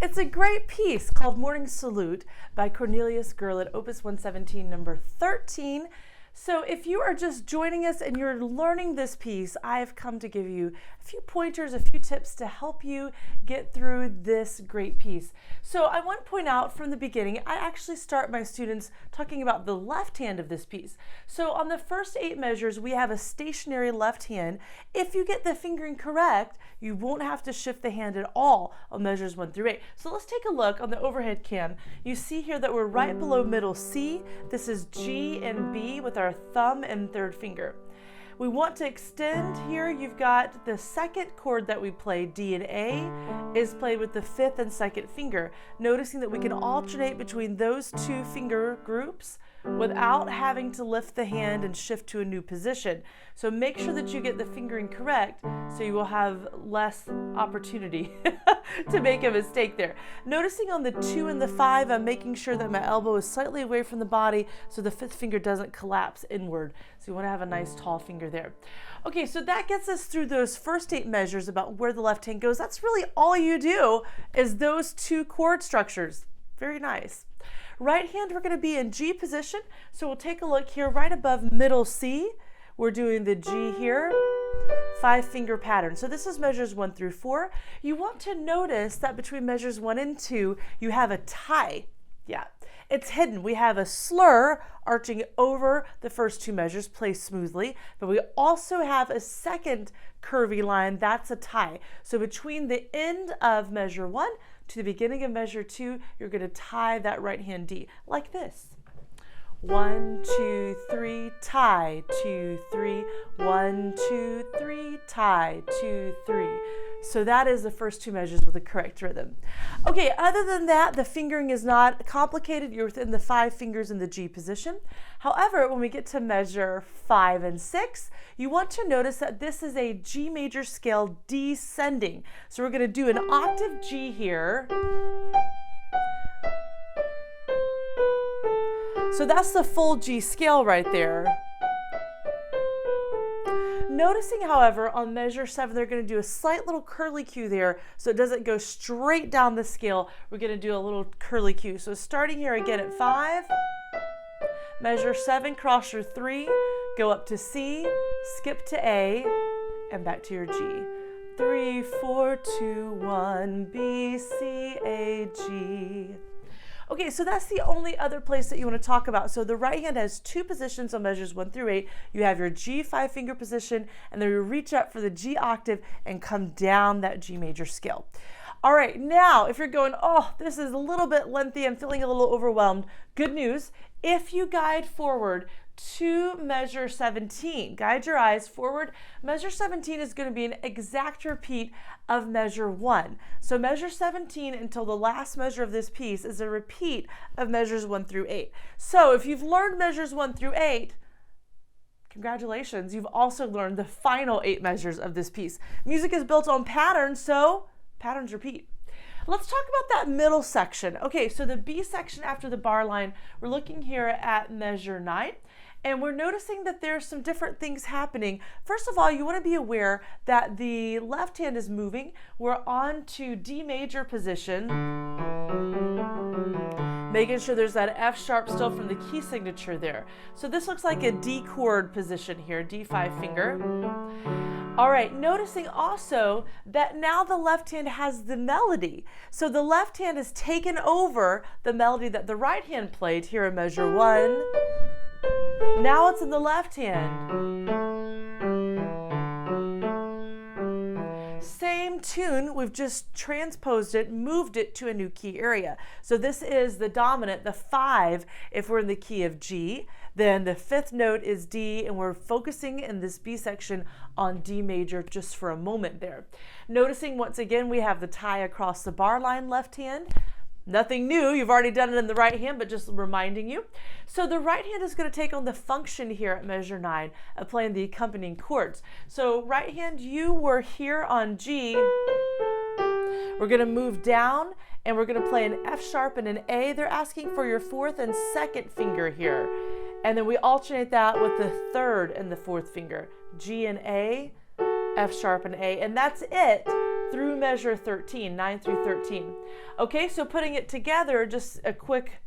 It's a great piece called Morning Salute by Cornelius Gurlitt, Opus 117, number 13. So if you are just joining us and you're learning this piece, I've come to give you a few pointers, a few tips to help you get through this great piece. So I want to point out from the beginning, I actually start my students talking about the left hand of this piece. So on the first 8 measures, we have a stationary left hand. If you get the fingering correct, you won't have to shift the hand at all on measures 1 through 8. So let's take a look on the overhead cam. You see here that we're right below middle C. This is G and B with our thumb and 3rd finger. We want to extend here. You've got the 2nd chord that we play, D and A, is played with the 5th and 2nd finger. Noticing that we can alternate between those 2 finger groups without having to lift the hand and shift to a new position. So make sure that you get the fingering correct so you will have less opportunity to make a mistake there. Noticing on the 2 and the 5, I'm making sure that my elbow is slightly away from the body so the 5th finger doesn't collapse inward. So you want to have a nice tall finger there. Okay, so that gets us through those first 8 measures about where the left hand goes. That's really all you do is those 2 chord structures. Very nice. Right hand, we're going to be in G position. So we'll take a look here right above middle C. We're doing the G here, 5-finger pattern. So this is measures 1 through 4. You want to notice that between measures 1 and 2, you have a tie. Yeah, it's hidden. We have a slur arching over the first 2 measures, placed smoothly, but we also have a second curvy line. That's a tie. So between the end of measure 1 to the beginning of measure 2, you're going to tie that right hand D like this. 1, 2, 3, tie, 2, 3, 1, 2, 3, tie, 2, 3. So that is the first 2 measures with the correct rhythm. Okay, other than that, the fingering is not complicated. You're within the 5 fingers in the G position. However, when we get to measure 5 and 6, you want to notice that this is a G major scale descending. So we're going to do an octave G here. So that's the full G scale right there. Noticing, however, on measure 7, they're going to do a slight little curly Q there, so it doesn't go straight down the scale. We're going to do a little curly Q. So starting here again at 5, measure 7, cross your 3, go up to C, skip to A, and back to your G. 3, 4, 2, 1, B, C, A, G. Okay, so that's the only other place that you want to talk about. So the right hand has 2 positions on measures 1 through 8. You have your G 5-finger position, and then you reach up for the G octave and come down that G major scale. All right, now if you're going, oh, this is a little bit lengthy, I'm feeling a little overwhelmed, good news. If you guide forward to measure 17, guide your eyes forward. Measure 17 is going to be an exact repeat of measure 1. So measure 17 until the last measure of this piece is a repeat of measures 1 through 8. So if you've learned measures 1 through 8, congratulations, you've also learned the final 8 measures of this piece. Music is built on patterns, so patterns repeat. Let's talk about that middle section. Okay, so the B section after the bar line, we're looking here at measure 9. And we're noticing that there's some different things happening. First of all, you want to be aware that the left hand is moving. We're on to D major position, making sure there's that F sharp still from the key signature there. So this looks like a D chord position here, D5 finger. All right, noticing also that now the left hand has the melody. So the left hand has taken over the melody that the right hand played here in measure 1. Now it's in the left hand. Same tune, we've just transposed it, moved it to a new key area. So this is the dominant, the 5, if we're in the key of G. Then the 5th note is D, and we're focusing in this B section on D major just for a moment there. Noticing once again, we have the tie across the bar line left hand. Nothing new, you've already done it in the right hand, but just reminding you. So the right hand is going to take on the function here at measure 9 of playing the accompanying chords. So right hand, you were here on G. We're going to move down and we're going to play an F sharp and an A. They're asking for your 4th and 2nd finger here. And then we alternate that with the 3rd and the 4th finger. G and A, F sharp and A, and that's it through measure 13, 9 through 13. Okay, so putting it together, just a quick.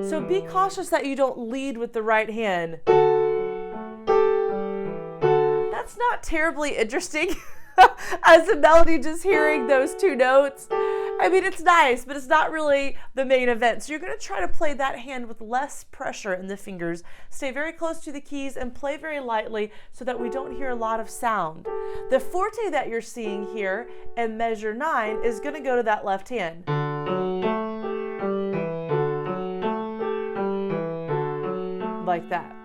So be cautious that you don't lead with the right hand. That's not terribly interesting as a melody, just hearing those two notes. I mean, it's nice, but it's not really the main event. So you're going to try to play that hand with less pressure in the fingers. Stay very close to the keys and play very lightly so that we don't hear a lot of sound. The forte that you're seeing here in measure 9 is going to go to that left hand. Like that.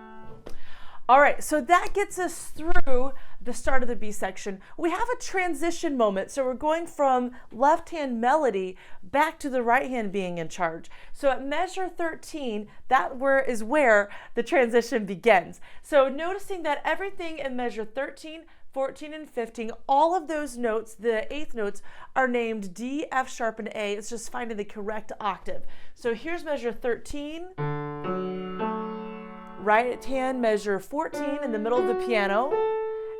All right, so that gets us through the start of the B section. We have a transition moment, so we're going from left hand melody back to the right hand being in charge. So at measure 13, that is where the transition begins. So noticing that everything in measure 13, 14, and 15, all of those notes, the eighth notes, are named D, F sharp, and A. It's just finding the correct octave. So here's measure 13. Right hand measure 14 in the middle of the piano,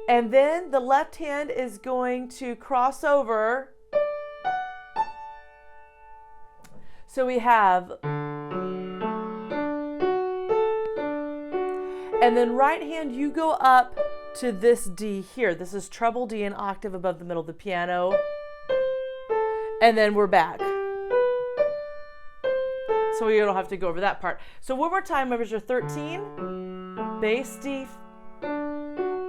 and then the left hand is going to cross over. So we have, and then right hand you go up to this D here. This is treble D, an octave above the middle of the piano, and then we're back. So you don't have to go over that part. So one more time, measure 13, bass D,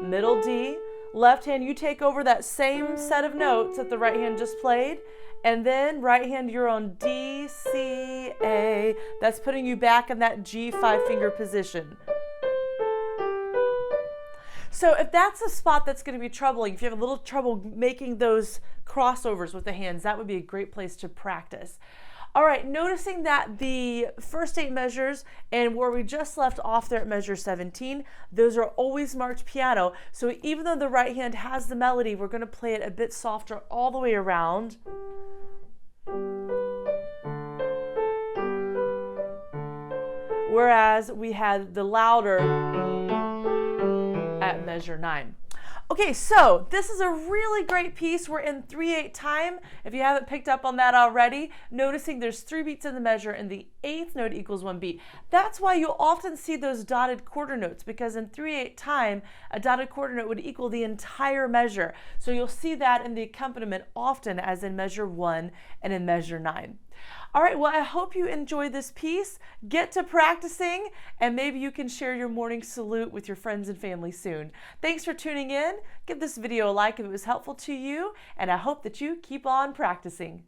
middle D, left hand, you take over that same set of notes that the right hand just played, and then right hand, you're on D, C, A. That's putting you back in that G 5-finger position. So if that's a spot that's going to be troubling, if you have a little trouble making those crossovers with the hands, that would be a great place to practice. All right, noticing that the first 8 measures and where we just left off there at measure 17, those are always marked piano. So even though the right hand has the melody, we're going to play it a bit softer all the way around. Whereas we had the louder at measure 9. Okay, so this is a really great piece. We're in 3/8 time. If you haven't picked up on that already, noticing there's 3 beats in the measure and the 8th note equals 1 beat. That's why you'll often see those dotted quarter notes, because in 3/8 time, a dotted quarter note would equal the entire measure. So you'll see that in the accompaniment often, as in measure 1 and in measure 9. All right, well, I hope you enjoy this piece. Get to practicing, and maybe you can share your morning salute with your friends and family soon. Thanks for tuning in. Give this video a like if it was helpful to you, and I hope that you keep on practicing.